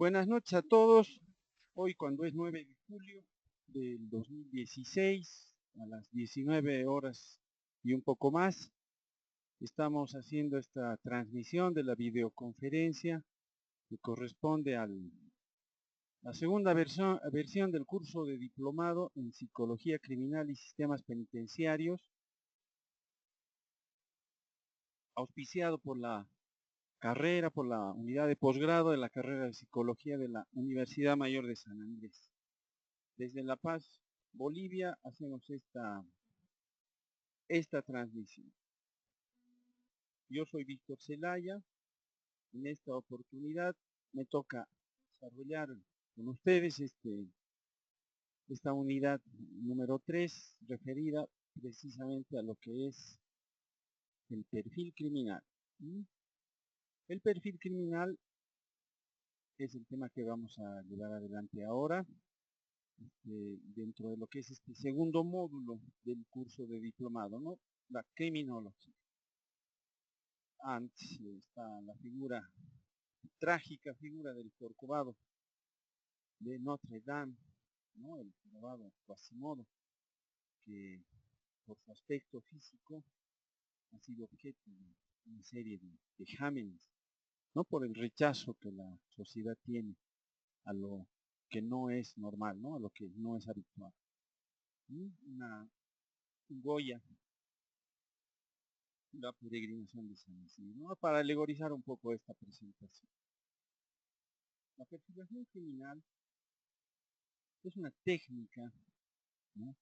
Buenas noches a todos. Hoy cuando es 9 de julio del 2016, a las 19 horas y un poco más, estamos haciendo esta transmisión de la videoconferencia que corresponde a la segunda versión del curso de diplomado en Psicología Criminal y Sistemas Penitenciarios, auspiciado por por la unidad de posgrado de la carrera de Psicología de la Universidad Mayor de San Andrés. Desde La Paz, Bolivia, hacemos esta transmisión. Yo soy Víctor Zelaya. En esta oportunidad me toca desarrollar con ustedes esta unidad número 3, referida precisamente a lo que es el perfil criminal. El perfil criminal es el tema que vamos a llevar adelante ahora, dentro de lo que es este segundo módulo del curso de diplomado, ¿no? La criminología. Antes está la trágica figura del Corcovado de Notre Dame, ¿no? El Corcovado Quasimodo, que por su aspecto físico ha sido objeto de una serie de vejámenes, no por el rechazo que la sociedad tiene a lo que no es normal, ¿no? A lo que no es habitual. Un Goya, la peregrinación de San Isidro, ¿no? Para alegorizar un poco esta presentación. La perfilación criminal es una técnica, ¿no?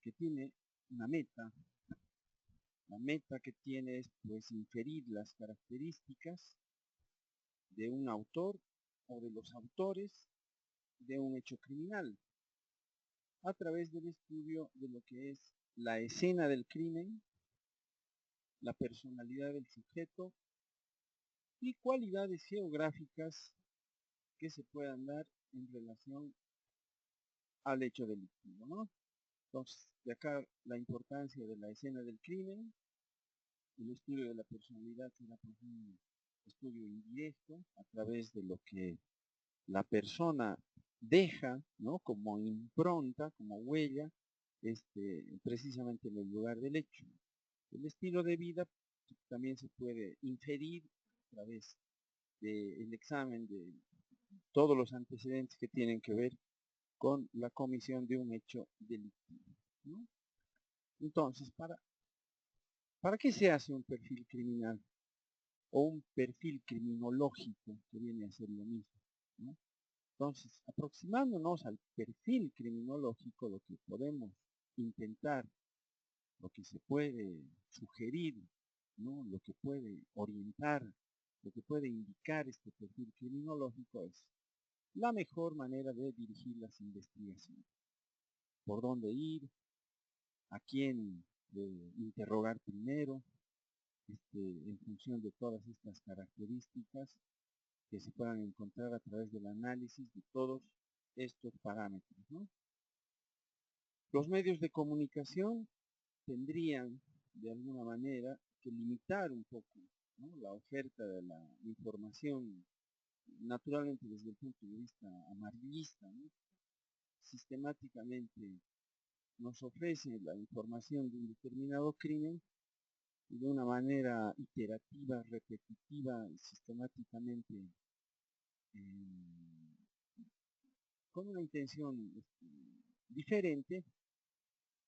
Que tiene una meta. La meta que tiene es pues inferir las características de un autor o de los autores de un hecho criminal a través del estudio de lo que es la escena del crimen, la personalidad del sujeto y cualidades geográficas que se puedan dar en relación al hecho delictivo, ¿no? Entonces, de acá la importancia de la escena del crimen, el estudio de la personalidad, que era pues, un estudio indirecto a través de lo que la persona deja, ¿no? Como impronta, como huella, precisamente en el lugar del hecho. El estilo de vida también se puede inferir a través del examen de todos los antecedentes que tienen que ver con la comisión de un hecho delictivo, ¿no? Entonces, ¿para qué se hace un perfil criminal? O un perfil criminológico, que viene a ser lo mismo, ¿no? Entonces, aproximándonos al perfil criminológico, lo que podemos intentar, lo que se puede sugerir, ¿no? Lo que puede orientar, lo que puede indicar este perfil criminológico es la mejor manera de dirigir las investigaciones. Por dónde ir, a quién interrogar primero, en función de todas estas características que se puedan encontrar a través del análisis de todos estos parámetros, ¿no? Los medios de comunicación tendrían, de alguna manera, que limitar un poco, ¿no? La oferta de la información, naturalmente desde el punto de vista amarillista, ¿no? Sistemáticamente nos ofrece la información de un determinado crimen y de una manera iterativa, repetitiva, sistemáticamente, con una intención diferente.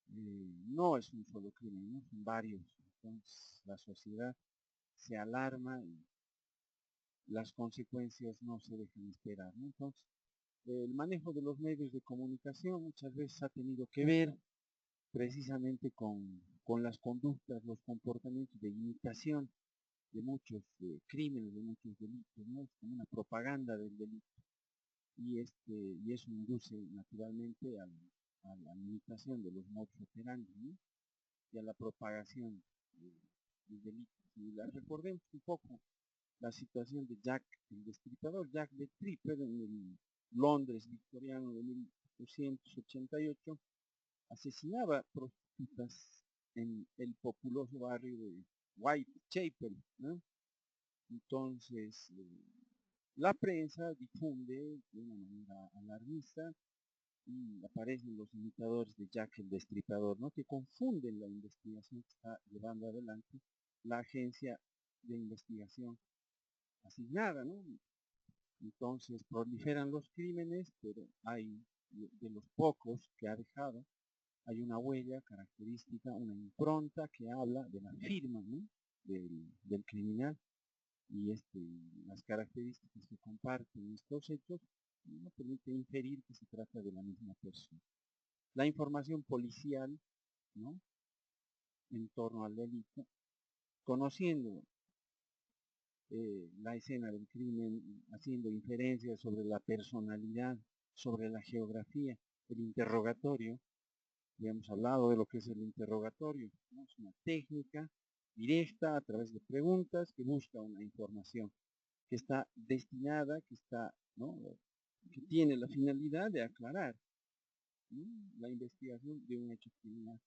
No es un solo crimen, ¿no? Son varios. Entonces la sociedad se alarma y las consecuencias no se dejan esperar, ¿no? Entonces, el manejo de los medios de comunicación muchas veces ha tenido que ver precisamente con las conductas, los comportamientos de imitación de muchos crímenes, de muchos delitos, ¿no? Es como una propaganda del delito. Y eso induce naturalmente a la imitación de los modus operandi, ¿no? Y a la propagación del delito. Y recordemos un poco la situación de Jack, el destripador Jack the Tripper en el Londres victoriano de 1888, asesinaba prostitutas en el populoso barrio de Whitechapel, ¿no? Entonces, la prensa difunde de una manera alarmista y aparecen los imitadores de Jack el Destripador, ¿no? Que confunden la investigación que está llevando adelante la agencia de investigación asignada, ¿no? Entonces proliferan los crímenes, pero hay de los pocos que ha dejado, hay una huella característica, una impronta que habla de la firma, ¿no? del criminal y las características que comparten estos hechos no permite inferir que se trata de la misma persona. La información policial, ¿no? En torno al delito, conociendo la escena del crimen, haciendo inferencias sobre la personalidad, sobre la geografía, el interrogatorio. Ya hemos hablado de lo que es el interrogatorio, ¿no? Es una técnica directa a través de preguntas que busca una información que está destinada, que está, ¿no? que tiene la finalidad de aclarar, ¿no? la investigación de un hecho criminal.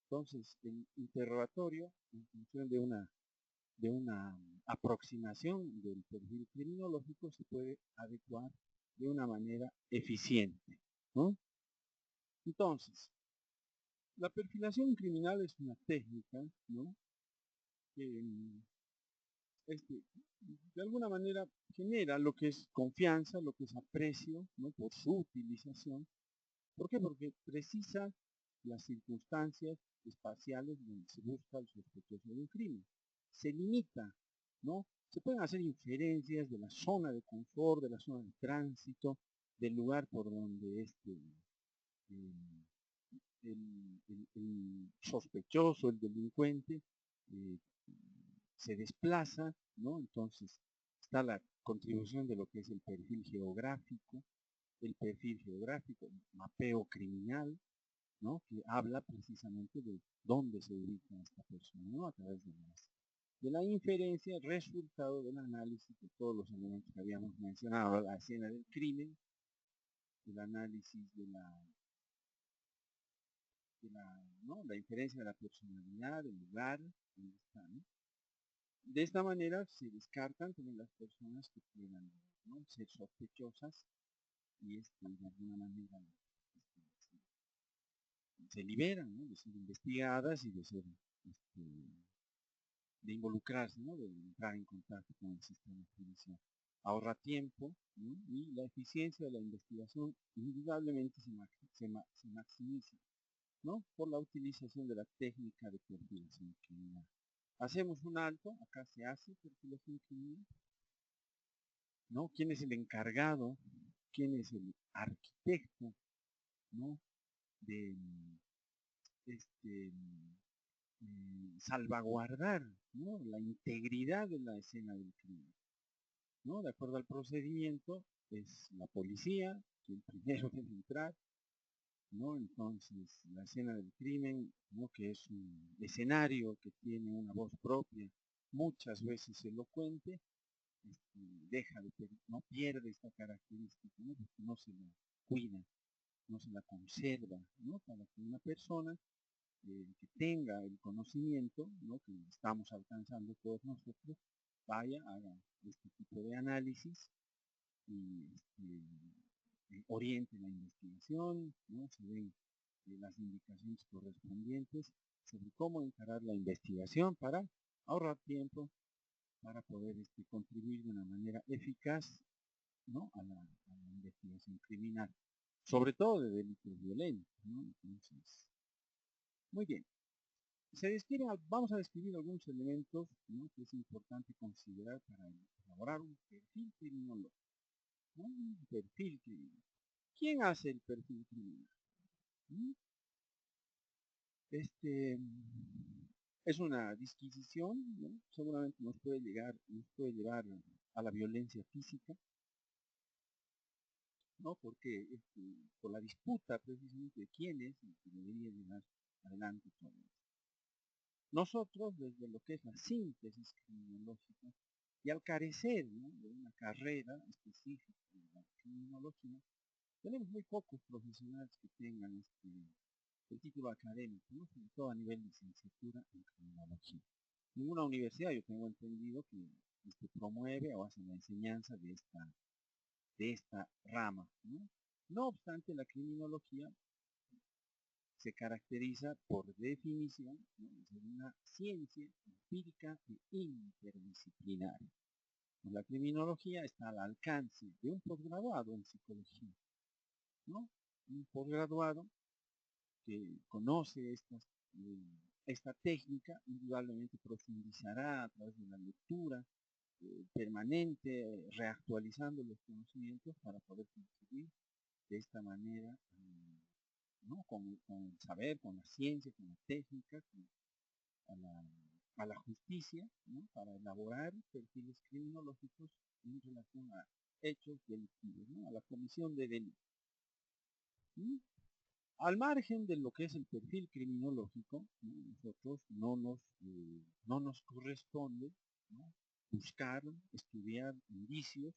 Entonces, el interrogatorio, en función de una aproximación del perfil criminológico, se puede adecuar de una manera eficiente, ¿no? Entonces, la perfilación criminal es una técnica, ¿no? que de alguna manera genera lo que es confianza, lo que es aprecio, ¿no? por su utilización. ¿Por qué? Porque precisa las circunstancias espaciales donde se busca el sospechoso de un crimen. Se limita, ¿no? Se pueden hacer inferencias de la zona de confort, de la zona de tránsito, del lugar por donde eh, el sospechoso, el delincuente, eh, se desplaza, ¿no? Entonces está la contribución de lo que es el perfil geográfico, mapeo criminal, ¿no? Que habla precisamente de dónde se ubica esta persona, ¿no? A través de la inferencia, resultado del análisis de todos los elementos que habíamos mencionado, la escena del crimen, el análisis ¿no? la inferencia de la personalidad, del lugar, donde está, ¿no? De esta manera se descartan también las personas que puedan, ¿no? ser sospechosas y de alguna manera se liberan, ¿no? de ser investigadas y de ser este, de involucrarse, ¿no? de entrar en contacto con el sistema judicial. Ahorra tiempo, ¿no? y la eficiencia de la investigación indudablemente se maximiza, ¿no? por la utilización de la técnica de perfilación criminal. Hacemos un alto, acá se hace perfilación criminal, ¿no? ¿Quién es el encargado? ¿Quién es el arquitecto, ¿no? de salvaguardar, ¿no? la integridad de la escena del crimen? ¿no? De acuerdo al procedimiento, es la policía quien primero debe entrar, ¿no? Entonces, la escena del crimen, ¿no? que es un escenario que tiene una voz propia, muchas veces elocuente, no pierde esta característica, ¿no? porque no se la cuida, no se la conserva, ¿no? Para que una persona que tenga el conocimiento, ¿no? que estamos alcanzando todos nosotros, vaya, haga este tipo de análisis y oriente la investigación, ¿no? se den las indicaciones correspondientes sobre cómo encarar la investigación para ahorrar tiempo, para poder contribuir de una manera eficaz, ¿no? a la investigación criminal, sobre todo de delitos violentos. ¿no? Entonces, muy bien. Vamos a describir algunos elementos, ¿no? que es importante considerar para elaborar un perfil criminológico. ¿no? Un perfil criminal. ¿Quién hace el perfil criminal? ¿Mm? Es una disquisición, ¿no? Seguramente nos puede llevar a la violencia física, ¿no? Porque por la disputa precisamente de quién es el que debería llevar adelante todo esto. Nosotros, desde lo que es la síntesis criminológica, y al carecer, ¿no? de una carrera específica de la criminología, tenemos muy pocos profesionales que tengan el título académico, ¿no? sobre todo a nivel de licenciatura en criminología. Ninguna universidad, yo tengo entendido que promueve o hace la enseñanza de esta rama, ¿no? No obstante, la criminología se caracteriza por definición, ¿no?, de ser una ciencia empírica e interdisciplinaria. La criminología está al alcance de un posgraduado en psicología, ¿no? Un posgraduado que conoce esta técnica, indudablemente profundizará a través de la lectura permanente, reactualizando los conocimientos para poder contribuir de esta manera, ¿no?, con el saber, con la ciencia, con la técnica, a, la, a la justicia, ¿no?, para elaborar perfiles criminológicos en relación a hechos delictivos, ¿no?, a la comisión de delitos. ¿Sí? Al margen de lo que es el perfil criminológico, ¿no?, nosotros no nos corresponde, ¿no?, buscar, estudiar indicios,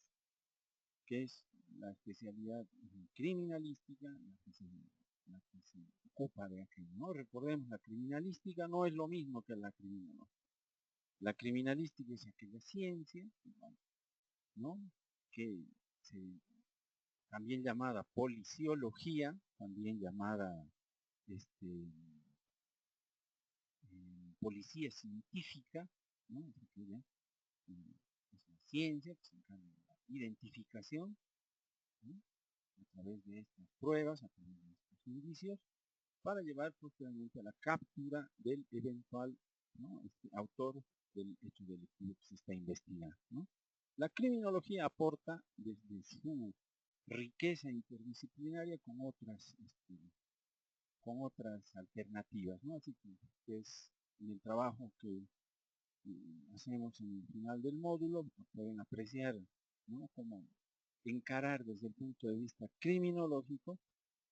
que es la especialidad criminalística, la que se ocupa de aquello, ¿no? Recordemos, la criminalística no es lo mismo que la criminología. La criminalística es aquella ciencia, ¿no?, que también llamada policiología, también llamada policía científica, ¿no?, es aquella, es la ciencia que se encarga de la identificación, ¿no?, a través de estas pruebas, a través de estos indicios, para llevar posteriormente a la captura del eventual, ¿no?, autor del hecho delictivo que se está investigando, ¿no? La criminología aporta desde su riqueza interdisciplinaria con otras alternativas, ¿no? Así que es en el trabajo que hacemos en el final del módulo, pueden apreciar, ¿no?, cómo encarar desde el punto de vista criminológico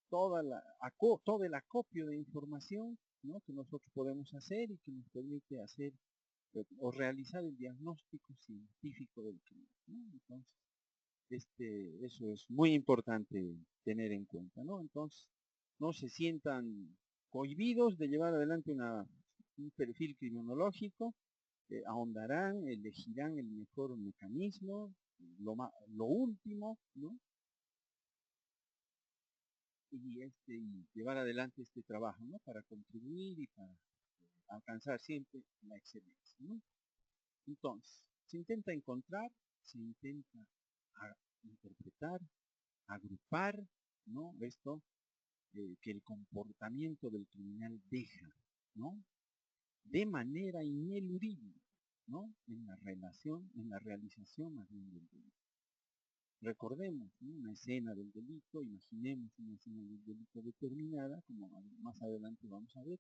todo el acopio de información, ¿no?, que nosotros podemos hacer y que nos permite hacer o realizar el diagnóstico científico del crimen, ¿no? Entonces, eso es muy importante tener en cuenta, ¿no? Entonces, no se sientan cohibidos de llevar adelante un perfil criminológico, ahondarán, elegirán el mejor mecanismo, lo último, ¿no?, y llevar adelante este trabajo, ¿no?, para contribuir y para alcanzar siempre la excelencia, ¿no? Entonces, se intenta encontrar, se intenta interpretar, agrupar, ¿no?, esto que el comportamiento del criminal deja, ¿no?, de manera ineludible, ¿no?, en la realización más bien del delito. Recordemos, ¿no?, una escena del delito, imaginemos una escena del delito determinada, como más adelante vamos a ver.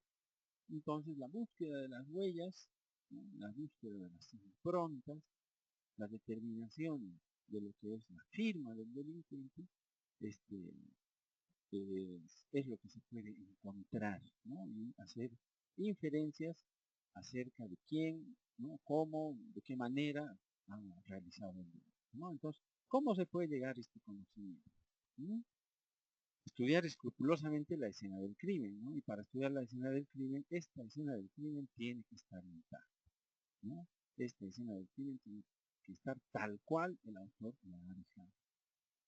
Entonces, la búsqueda de las huellas, ¿no?, la búsqueda de las improntas, la determinación de lo que es la firma del delincuente, es lo que se puede encontrar, ¿no?, y hacer inferencias acerca de quién, ¿no?, cómo, de qué manera han realizado el delito, ¿no? Entonces, ¿cómo se puede llegar a este conocimiento? ¿Mm? Estudiar escrupulosamente la escena del crimen, ¿no? Y para estudiar la escena del crimen, esta escena del crimen tiene que estar intacta, ¿no? Esta escena del crimen tiene que estar tal cual el autor la ha dejado.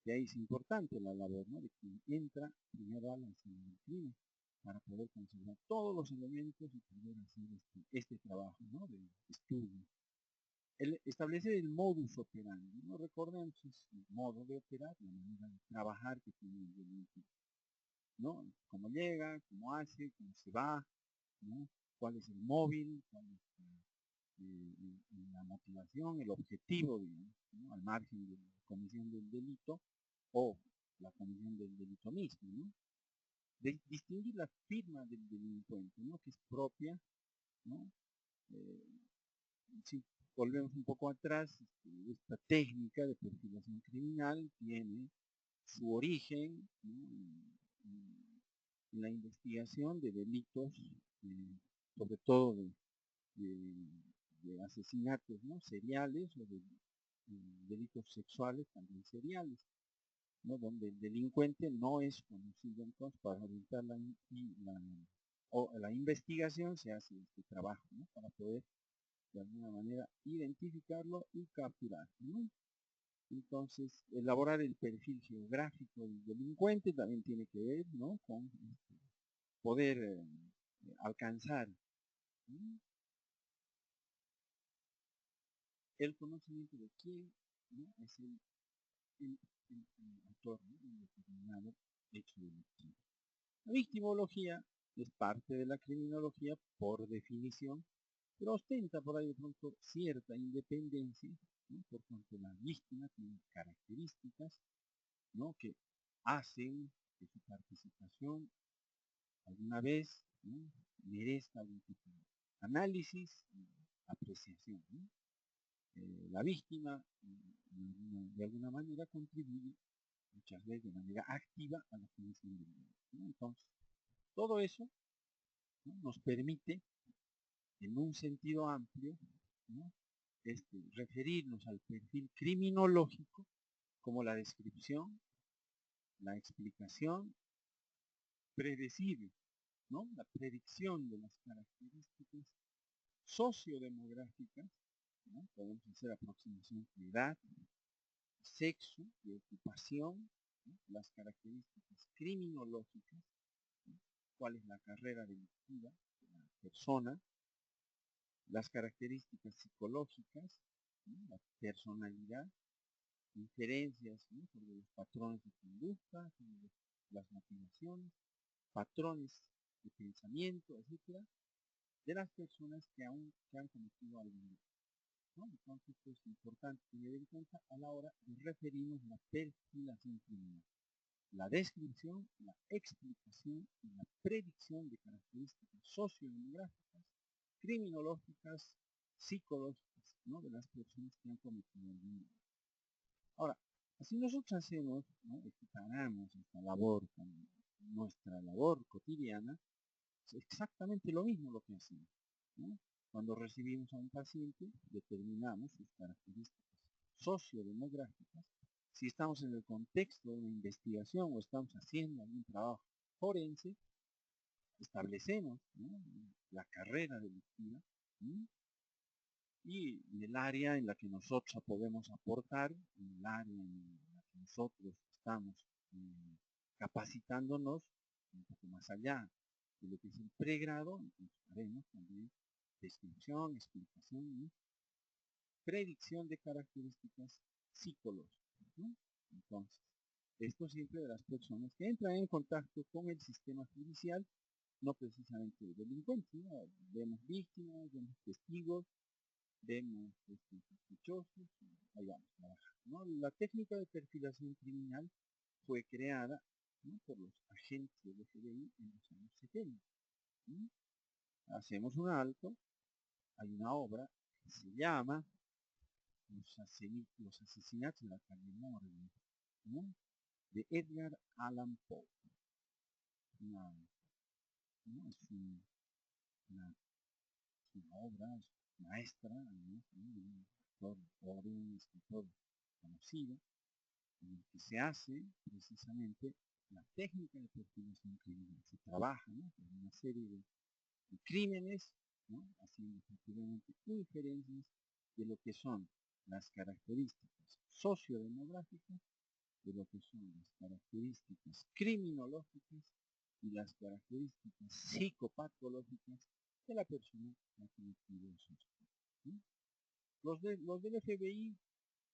Y ahí es importante la labor, ¿no?, de quien entra primero a la escena del crimen, para poder conservar todos los elementos y poder hacer este trabajo, ¿no?, de estudio. Establecer el modus operandi, ¿no? Recordemos, es el modo de operar, la manera de trabajar que tiene el delincuente, ¿no? Cómo llega, cómo hace, cómo se va, ¿no?, cuál es el móvil, cuál es la motivación, el objetivo, digamos, ¿no?, al margen de la comisión del delito o la comisión del delito mismo, ¿no? Distinguir la firma del delincuente, ¿no?, que es propia, ¿no? Si volvemos un poco atrás, esta técnica de perfilación criminal tiene su origen, ¿no?, en la investigación de delitos, sobre todo de asesinatos, ¿no?, seriales o de delitos sexuales también seriales, ¿no?, donde el delincuente no es conocido. Entonces, para orientar la investigación se hace este trabajo, ¿no?, para poder de alguna manera, identificarlo y capturarlo, ¿no? Entonces, elaborar el perfil geográfico del delincuente también tiene que ver, ¿no?, con poder alcanzar, ¿no?, el conocimiento de quién, ¿no?, es el autor, ¿no?, del determinado hecho delictivo. La victimología es parte de la criminología por definición, pero ostenta por ahí de pronto cierta independencia, ¿no?, por cuanto la víctima tiene características, ¿no?, que hacen que su participación alguna vez, ¿no?, merezca algún tipo de análisis y apreciación, ¿no? La víctima de alguna manera contribuye muchas veces de manera activa a la comisión del delito, ¿no? Entonces, todo eso, ¿no?, nos permite, en un sentido amplio, ¿no?, referirnos al perfil criminológico como la descripción, la explicación predecible, ¿no?, la predicción de las características sociodemográficas, ¿no? Podemos hacer aproximación de edad, sexo, de ocupación, ¿no?, las características criminológicas, ¿no?, cuál es la carrera delictiva de la persona, las características psicológicas, ¿no?, la personalidad, inferencias, ¿no?, sobre los patrones de conducta, sobre las motivaciones, patrones de pensamiento, etcétera, de las personas que han cometido algún delito, ¿no? Entonces, esto es importante tener en cuenta a la hora de referirnos a la perfilación criminal. La descripción, la explicación y la predicción de características sociodemográficas, criminológicas, psicológicas, ¿no?, de las personas que han cometido algún delito. Ahora, así nosotros hacemos, ¿no?, equiparamos esta labor con nuestra labor cotidiana, es exactamente lo mismo lo que hacemos, ¿no? Cuando recibimos a un paciente, determinamos sus características sociodemográficas. Si estamos en el contexto de una investigación o estamos haciendo algún trabajo forense, establecemos, ¿no?, la carrera delictiva, ¿no?, y el área en la que nosotros podemos aportar, el área en la que nosotros estamos capacitándonos un poco más allá de lo que es el pregrado, entonces haremos también descripción, explicación y predicción de características psicológicas, ¿no? Entonces, esto siempre de las personas que entran en contacto con el sistema judicial, no precisamente de delincuentes, ¿no? Vemos víctimas, vemos testigos, vemos sospechosos, ahí vamos, ¿no? La técnica de perfilación criminal fue creada, ¿no?, por los agentes del FBI en los años 70. ¿Sí? Hacemos un alto, hay una obra que se llama Los asesinatos de la calle Morgan, ¿no?, de Edgar Allan Poe. ¿No? Una obra maestra, ¿no?, de un autor pobre, un escritor conocido, en el que se hace precisamente la técnica de perfilación criminal. Se trabaja, ¿no?, con una serie de crímenes, ¿no?, haciendo efectivamente inferencias de lo que son las características sociodemográficas, de lo que son las características criminológicas y las características psicopatológicas de la persona que ha cometido esos delitos, ¿no? Los del FBI,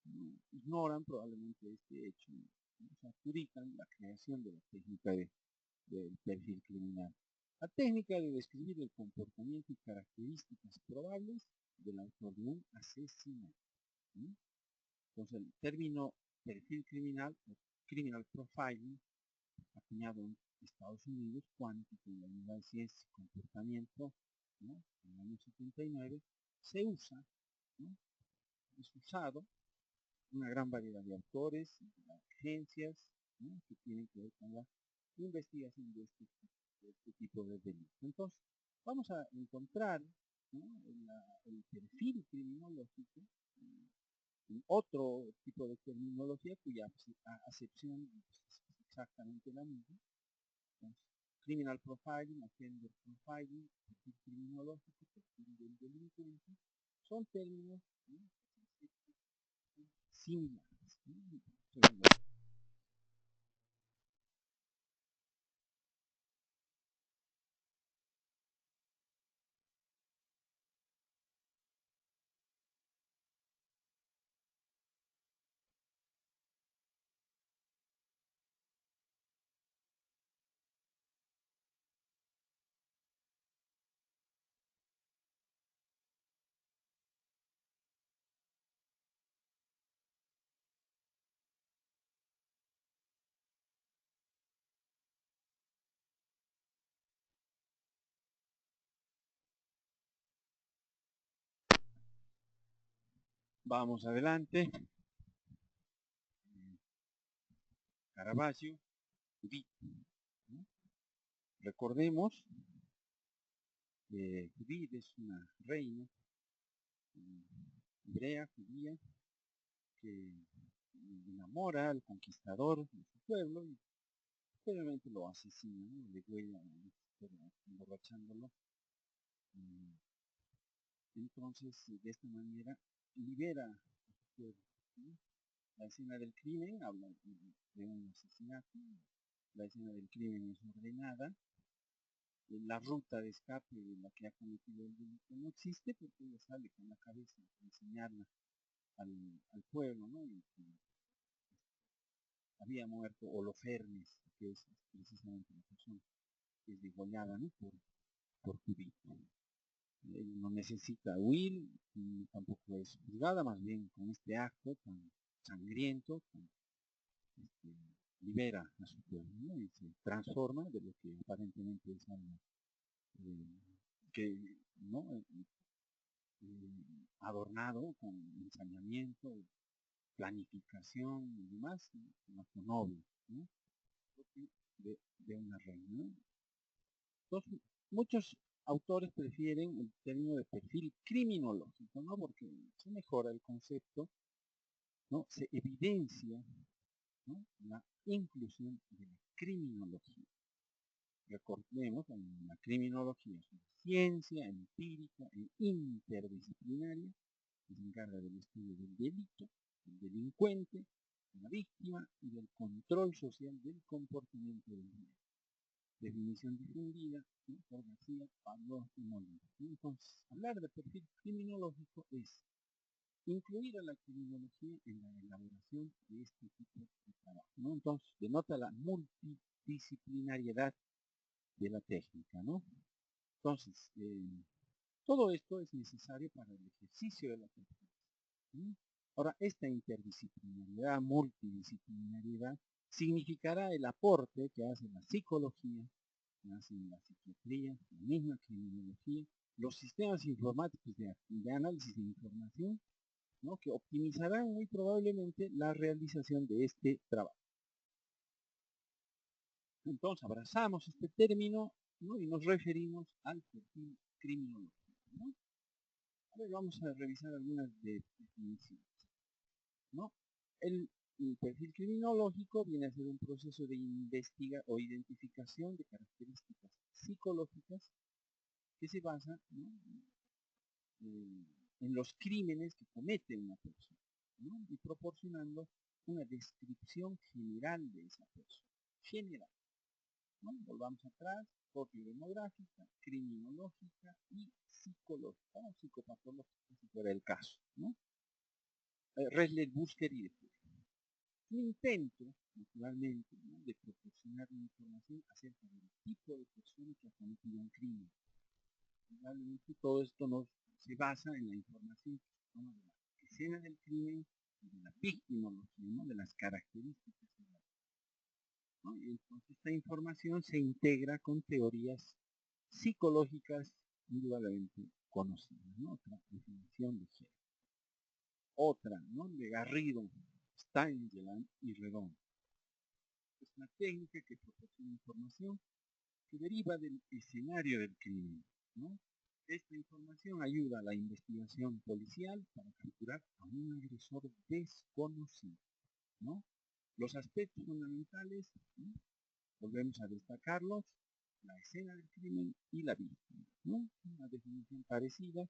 ¿no?, ignoran probablemente este hecho, ¿no?, se adjudican la creación de la técnica del perfil criminal. La técnica de describir el comportamiento y características probables del autor de un asesinato, ¿sí? Entonces, el término perfil criminal, o criminal profiling, acuñado en Estados Unidos, cuántico en la Unidad de Ciencias y Comportamiento, ¿no?, en el año 79, se usa, ¿no?, es usado una gran variedad de autores, de agencias, ¿no?, que tienen que ver con la investigación de este tipo de delitos. Entonces, vamos a encontrar, ¿no?, el perfil criminológico, otro tipo de terminología cuya acepción es exactamente la misma. Entonces, criminal profiling, offender profiling, perfil criminológico, perfil del delincuente, son términos, ¿no?, similares, ¿no? Vamos adelante. Caravaggio, Judith, ¿no? Recordemos que Judith es una reina hebrea, judía, que enamora al conquistador de su pueblo y obviamente lo asesina, ¿no?, le huella, emborrachándolo. Entonces, de esta manera, libera a su pueblo, ¿no? La escena del crimen habla de un asesinato, la escena del crimen es ordenada, la ruta de escape de la que ha cometido el delito no existe porque ella sale con la cabeza a enseñarla al pueblo, ¿no? Y que había muerto Holofernes, que es precisamente la persona que es degollada, ¿no?, por Judith. Él no necesita huir, y tampoco es juzgada, más bien con este acto tan sangriento, este, libera a su pueblo, ¿no?, y se transforma de lo que aparentemente es algo que, ¿no?, adornado con ensañamiento, planificación y demás, ¿no?, con noble, ¿no?, de una reina, ¿no? Entonces, muchos autores prefieren el término de perfil criminológico, ¿no?, porque se mejora el concepto, ¿no?, se evidencia, ¿no?, la inclusión de la criminología. Recordemos, la criminología es una ciencia empírica e interdisciplinaria que se encarga del estudio del delito, del delincuente, de la víctima y del control social del comportamiento del mismo. Definición difundida, ¿no?, por García, Pablo y Molina. Entonces, hablar de perfil criminológico es incluir a la criminología en la elaboración de este tipo de trabajo, ¿no? Entonces, denota la multidisciplinariedad de la técnica, ¿no? Entonces, todo esto es necesario para el ejercicio de la técnica, ¿sí? Ahora, esta interdisciplinariedad, multidisciplinariedad, significará el aporte que hace la psicología, que hace la psiquiatría, la misma criminología, los sistemas informáticos de análisis de información, ¿no?, que optimizarán muy probablemente la realización de este trabajo. Entonces, abrazamos este término, ¿no?, y nos referimos al perfil criminológico, ¿no? A ver, vamos a revisar algunas definiciones, ¿no? El perfil criminológico viene a ser un proceso de investigación o identificación de características psicológicas que se basa, ¿no?, en los crímenes que comete una persona, ¿no?, y proporcionando una descripción general de esa persona. General, ¿no? Volvamos atrás, sociodemográfica, criminológica y psicológica o psicopatológica, si fuera el caso, ¿no? Resler, Busker y Depur. Un intento, naturalmente, ¿no?, de proporcionar información acerca del tipo de persona que ha cometido un crimen. Probablemente todo esto se basa en la información que se toma de la escena del crimen, de la victimología, ¿no?, de las características, ¿no? Y entonces esta información se integra con teorías psicológicas indudablemente conocidas, ¿no? Otra definición de género. Otra, ¿no?, de Garrido, Steingeland y Redondo. Es una técnica que proporciona información que deriva del escenario del crimen, ¿no? Esta información ayuda a la investigación policial para capturar a un agresor desconocido, ¿no? Los aspectos fundamentales, ¿no?, volvemos a destacarlos: la escena del crimen y la víctima, ¿no? Una definición parecida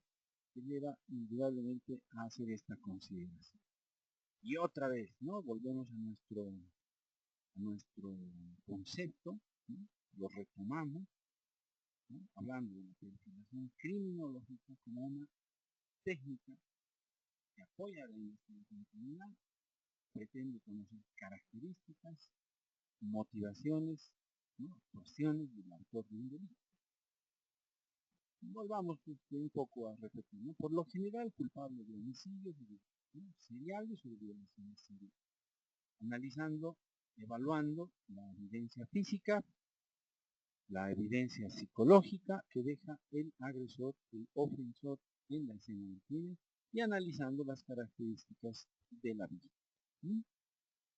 te lleva indudablemente a hacer esta consideración. Y otra vez, ¿no? Volvemos a nuestro concepto, ¿no? Lo retomamos, ¿no? Hablando de la perfilación criminológica como una técnica que apoya la investigación criminal, pretende conocer características, motivaciones, ¿no? Actuaciones del autor de un delito. Volvamos un poco a repetir, ¿no? Por lo general, culpable de homicidios, ¿no? seriales o de violaciones seriales. Analizando, evaluando la evidencia física, la evidencia psicológica que deja el agresor, el ofensor en la escena del crimen y analizando las características de la víctima. ¿Sí?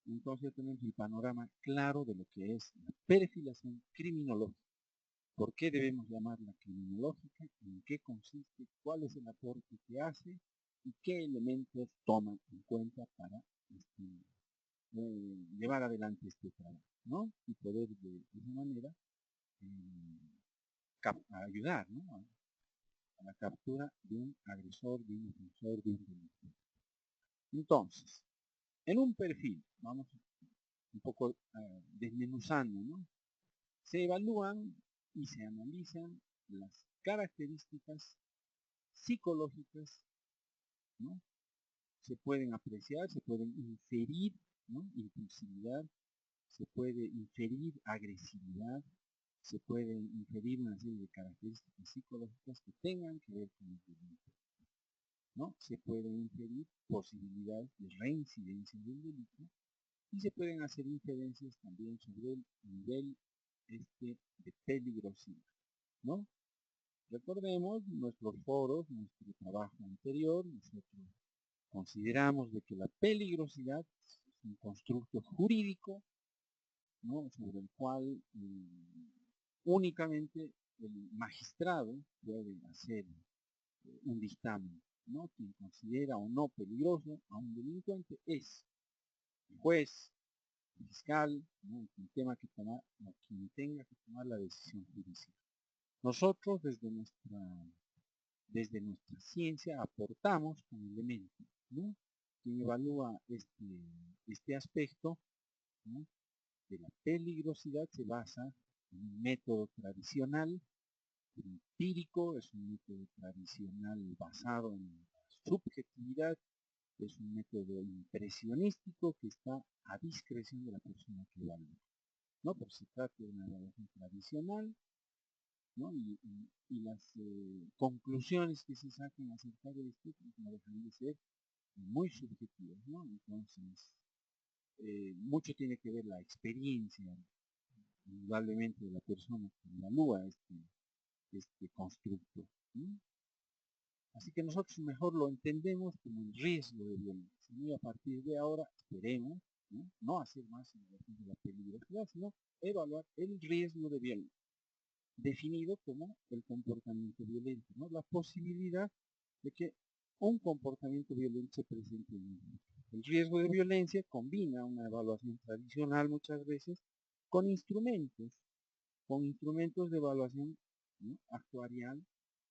Entonces tenemos el panorama claro de lo que es la perfilación criminológica. ¿Por qué debemos llamarla criminológica? ¿En qué consiste? ¿Cuál es el aporte que hace? ¿Y qué elementos toman en cuenta para llevar adelante este trabajo? ¿No? Y poder de esa manera ayudar, ¿no? a la captura de un agresor, de un ofensor, de un delincuente. Entonces, en un perfil, vamos un poco desmenuzando, ¿no? Se evalúan y se analizan las características psicológicas, ¿no? Se pueden apreciar, se pueden inferir, ¿no? Impulsividad, se puede inferir agresividad, se pueden inferir una serie de características psicológicas que tengan que ver con el delito, ¿no? Se pueden inferir posibilidades de reincidencia del delito y se pueden hacer inferencias también sobre el nivel de peligrosidad, ¿no? Recordemos nuestros foros, nuestro trabajo anterior, nosotros consideramos de que la peligrosidad es un constructo jurídico, ¿no? sobre el cual únicamente el magistrado puede hacer un dictamen, ¿no? Quien considera o no peligroso a un delincuente es el juez, el fiscal, ¿no? quien tenga que tomar la decisión judicial. Nosotros desde nuestra ciencia aportamos con elementos, ¿no? Quien evalúa este aspecto, ¿no? de la peligrosidad se basa en un método tradicional, empírico, es un método tradicional basado en la subjetividad, es un método impresionístico que está a discreción de la persona que evalúa, ¿no? Pero se trata de una evaluación tradicional, ¿no? y las conclusiones que se saquen acerca de esto no dejan de ser muy subjetivas, ¿no? Entonces, mucho tiene que ver la experiencia, indudablemente, de la persona que evalúa este constructo, ¿no? Así que nosotros mejor lo entendemos como el riesgo de violencia, ¿no? Y a partir de ahora esperemos no hacer más evaluación de la peligrosidad, sino evaluar el riesgo de violencia, definido como el comportamiento violento, ¿no? La posibilidad de que un comportamiento violento se presente en un delito. El riesgo de violencia combina una evaluación tradicional muchas veces con instrumentos de evaluación, ¿no? actuarial.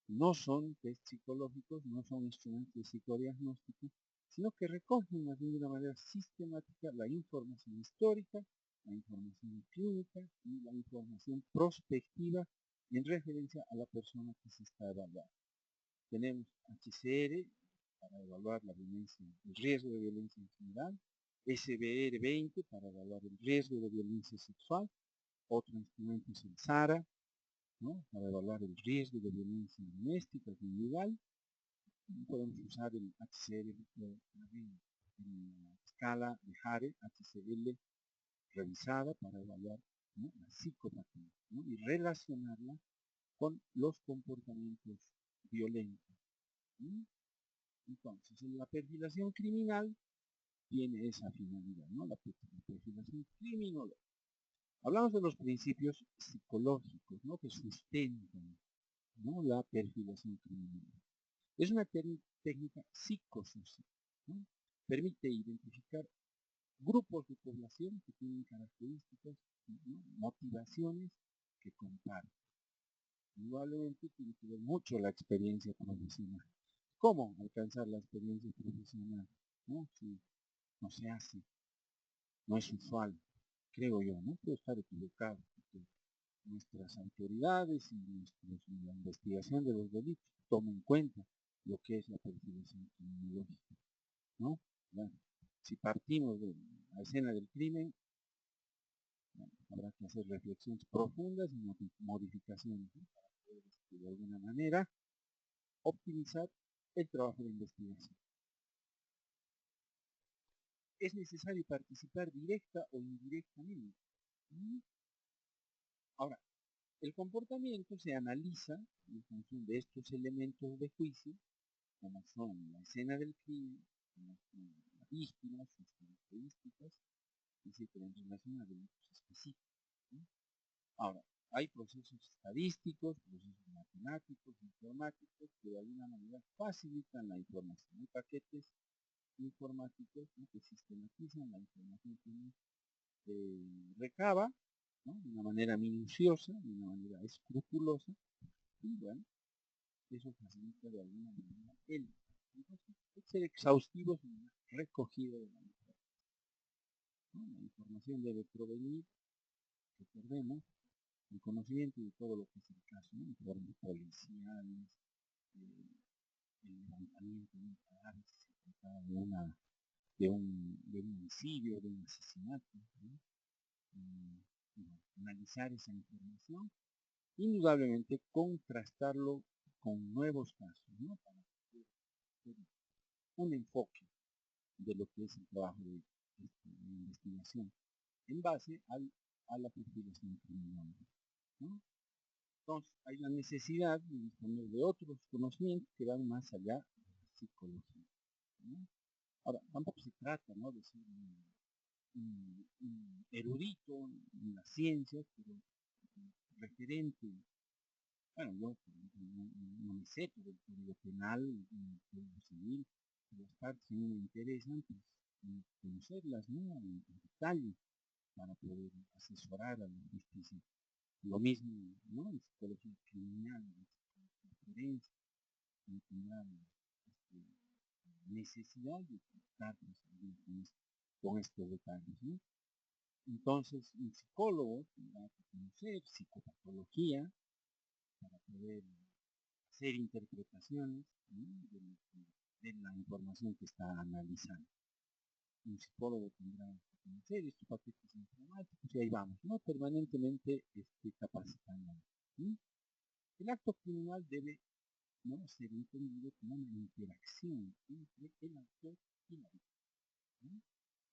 No son test psicológicos, no son instrumentos de psicodiagnóstico, sino que recogen de una manera sistemática la información histórica, la información clínica y la información prospectiva en referencia a la persona que se está evaluando. Tenemos HCR para evaluar la violencia, el riesgo de violencia en general, SBR20 para evaluar el riesgo de violencia sexual, otro instrumento es el SARA, ¿no? para evaluar el riesgo de violencia doméstica, conjugal. Podemos usar el HCR en la escala de Hare, HCL revisada para evaluar, ¿no? la psicopatía, ¿no? y relacionarla con los comportamientos violentos. ¿Sí? Entonces, en la perfilación criminal tiene esa finalidad, ¿no? la perfilación criminológica. Hablamos de los principios psicológicos, ¿no? que sustentan, ¿no? la perfilación criminológica. Es una técnica psicosocial, ¿no? Permite identificar grupos de población que tienen características, ¿no? motivaciones que comparten. Indudablemente tiene que ver mucho la experiencia profesional. cómo alcanzar la experiencia profesional, ¿no? Si no se hace, no es usual, creo yo, ¿no? Puedo estar equivocado, porque nuestras autoridades y la investigación de los delitos tomen en cuenta lo que es la perfilación criminológica, ¿no? Bueno, si partimos de la escena del crimen, bueno, habrá que hacer reflexiones profundas y modificaciones, ¿no? Para poder, de alguna manera, optimizar el trabajo de investigación. Es necesario participar directa o indirectamente. Ahora, el comportamiento se analiza en función de estos elementos de juicio, como son la escena del crimen, como son la víctima, sus características, etcétera, en relación a delitos específicos, ¿no? Ahora, hay procesos estadísticos, procesos matemáticos, informáticos, que de alguna manera facilitan la información. Hay paquetes informáticos, ¿no?, que sistematizan la información que uno recaba, ¿no?, de una manera minuciosa, de una manera escrupulosa, y bueno, eso facilita de alguna manera el. Entonces, hay que ser exhaustivos en la recogida de la información, ¿no? La información debe provenir, recordemos, el conocimiento de todo lo que es el caso, ¿no? Informes policiales, el levantamiento de un cadáver, si se trataba de un homicidio, de un asesinato, ¿no? Analizar esa información, indudablemente contrastarlo con nuevos casos, ¿no? Para hacer un enfoque de lo que es el trabajo de investigación en base a la perfilación criminal, ¿no? Entonces, hay la necesidad de disponer de otros conocimientos que van más allá de la psicología, ¿no? Ahora, tampoco se trata, ¿no?, de ser un erudito en las ciencias, pero referente. Bueno, yo por ejemplo, no me sé todo el código penal, el código civil, las partes que a mí me interesan, pues conocerlas, ¿no?, en detalle, para poder asesorar a la justicia. Lo mismo, ¿no?, en psicología criminal, en psicología forense, no tendrán necesidad de tratar con estos detalles, ¿no? Entonces, un psicólogo tendrá que conocer psicopatología para poder hacer interpretaciones, ¿no?, de la información que está analizando. Un psicólogo tendrá que conocer estos paquetes informáticos y ahí vamos, ¿no?, permanentemente capacitando, ¿sí? El acto criminal debe, ¿no?, ser entendido como una interacción entre el actor y la víctima, ¿no?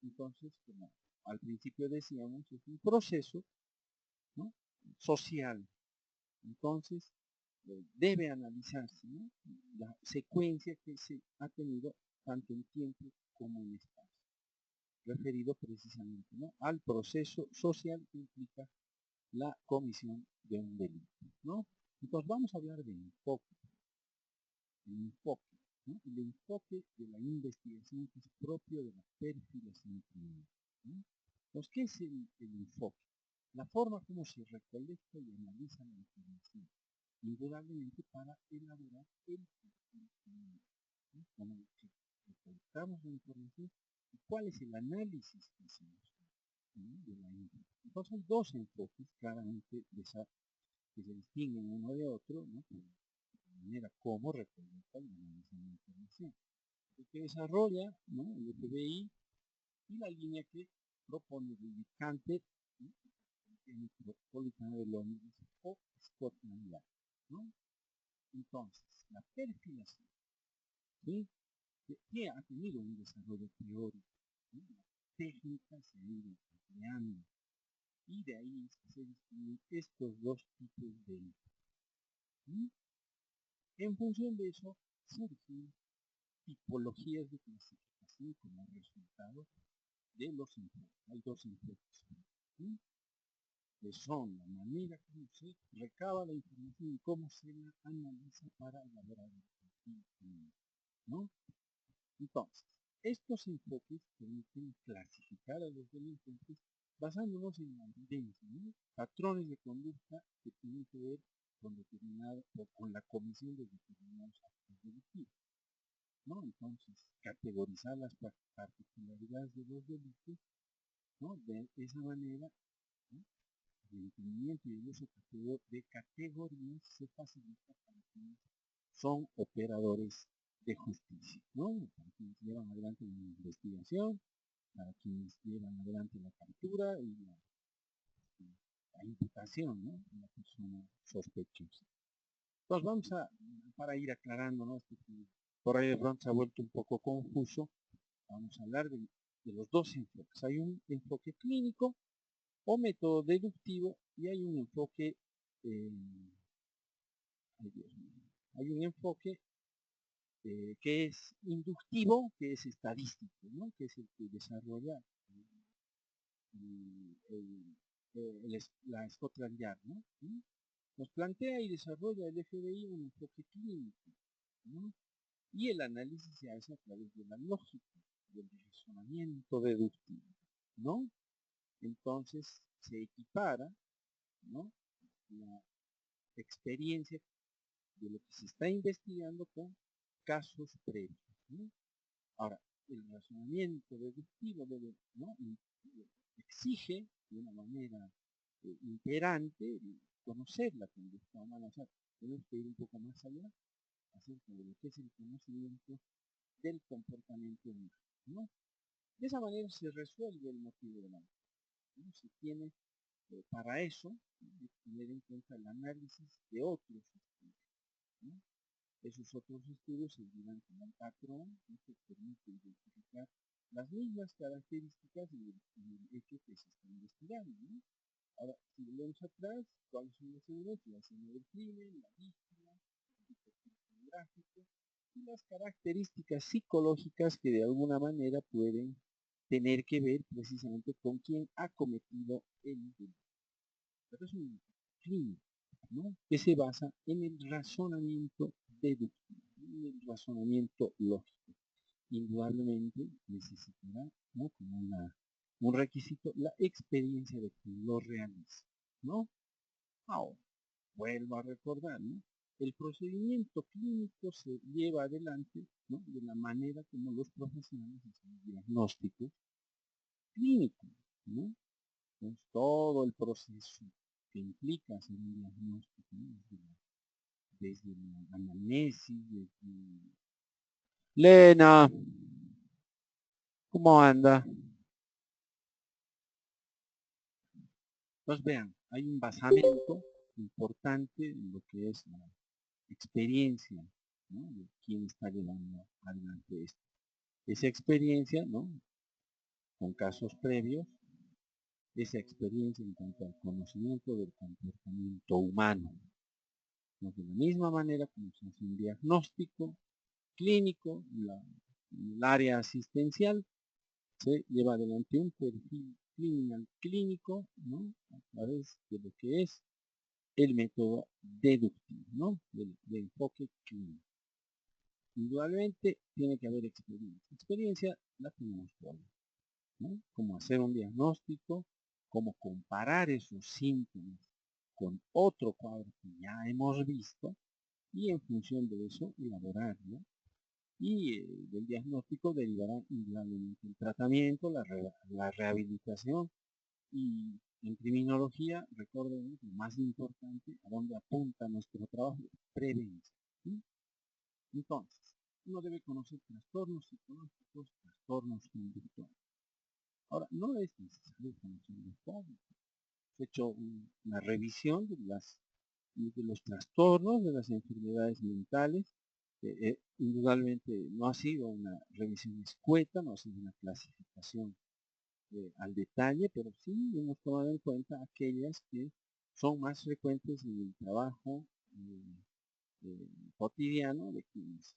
Entonces, como al principio decíamos, es un proceso, ¿no?, social. Entonces, debe analizarse, ¿no?, la secuencia que se ha tenido tanto en tiempo como en espacio, referido precisamente, ¿no?, al proceso social que implica la comisión de un delito, ¿no? Entonces vamos a hablar de enfoque, ¿no?, el enfoque de la investigación que es propio de la perfilación criminal, ¿no? Entonces, ¿qué es el enfoque? La forma como se recolecta y analiza la información, indudablemente para elaborar el perfil criminal, ¿no?, con el que recolectamos la información y cuál es el análisis que hacemos, ¿no?, de la información. Entonces hay dos enfoques claramente que se distinguen uno de otro, ¿no?, por la manera como recolecta y analiza la información. El que desarrolla, ¿no?, el FBI, y la línea que propone el ubicante, ¿no?, el Metropolitano de Londres o Scotland Yard, ¿no? Entonces, la perfilación, ¿sí?, que ha tenido un desarrollo teórico, ¿no? La técnica se ha ido empleando y de ahí se distinguen estos dos tipos de delitos, ¿sí? En función de eso surgen tipologías de clasificación como resultado de los enfoques. Hay dos enfoques, ¿sí?, que son la manera como se recaba la información y cómo se la analiza para elaborar el perfil, ¿no? Entonces, estos enfoques permiten clasificar a los delincuentes basándonos en la evidencia, ¿no?, patrones de conducta que tienen que ver con determinado o con la comisión de determinados actos delictivos. ¿no? Entonces, categorizar las particularidades de los delitos, ¿no? De esa manera, ¿no? El entendimiento y el uso de categorías se facilita para quienes son operadores de justicia, ¿no? Para quienes llevan adelante la investigación, para quienes llevan adelante la captura y la imputación, ¿no? De la persona sospechosa. Entonces vamos para ir aclarando, ¿no? Por ahí de pronto se ha vuelto un poco confuso, vamos a hablar de los dos enfoques. Hay un enfoque clínico o método deductivo y hay un enfoque, hay un enfoque que es inductivo, que es estadístico, ¿no? Que es el que desarrolla la Scotland Yard, ¿no? Nos plantea y desarrolla el FBI un enfoque clínico, ¿no? Y el análisis se hace a través de la lógica, del razonamiento deductivo, ¿no? Entonces se equipara, ¿no? La experiencia de lo que se está investigando con casos previos, ¿no? Ahora, el razonamiento deductivo debe, ¿no? Exige de una manera imperante conocer la conducta humana, o sea, tenemos que ir un poco más allá acerca de lo que es el conocimiento del comportamiento humano, ¿no? De esa manera se resuelve el motivo de la muerte, ¿no? Se tiene para eso tener en cuenta el análisis de otros estudios, ¿no? Esos otros estudios servirán como un patrón que permite identificar las mismas características y el hecho que se está investigando, ¿no? Ahora, si volvemos atrás, ¿cuáles son los elementos? La escena del crimen, la víctima, el perfil geográfico y las características psicológicas que de alguna manera pueden tener que ver precisamente con quien ha cometido el delito. Pero es un crimen, ¿no? Que se basa en el razonamiento deductivo, en el razonamiento lógico. Indudablemente necesitará, ¿no? Como un requisito la experiencia de quien lo realiza, ¿no? Ahora, vuelvo a recordar, ¿no? El procedimiento clínico se lleva adelante, ¿no? De la manera como los profesionales hacen diagnósticos clínicos, ¿no? Entonces, todo el proceso que implica hacer un diagnóstico, ¿no? Desde la anamnesis, desde... Lena, ¿cómo anda? Entonces vean, hay un basamento importante en lo que es la experiencia, ¿no? De quién está llevando adelante esto. Esa experiencia, ¿no? Con casos previos, esa experiencia en cuanto al conocimiento del comportamiento humano. ¿No? De la misma manera como se hace un diagnóstico clínico, el área asistencial, se lleva adelante un perfil clínico, ¿no? A través de lo que es el método deductivo, ¿no? Del enfoque clínico. Indudablemente tiene que haber experiencia. Experiencia la tenemos todos, ¿no? Cómo hacer un diagnóstico, cómo comparar esos síntomas con otro cuadro que ya hemos visto y en función de eso elaborarlo. Y del diagnóstico derivará indudablemente el tratamiento, la rehabilitación y en criminología, recuerden lo más importante, a dónde apunta nuestro trabajo, prevención. ¿Sí? Entonces, uno debe conocer trastornos psicológicos, trastornos conductuales. Ahora, no es necesario conocerlos todos. He hecho una revisión de los trastornos, de las enfermedades mentales. Indudablemente no ha sido una revisión escueta, no ha sido una clasificación al detalle, pero sí hemos tomado en cuenta aquellas que son más frecuentes en el trabajo cotidiano de quienes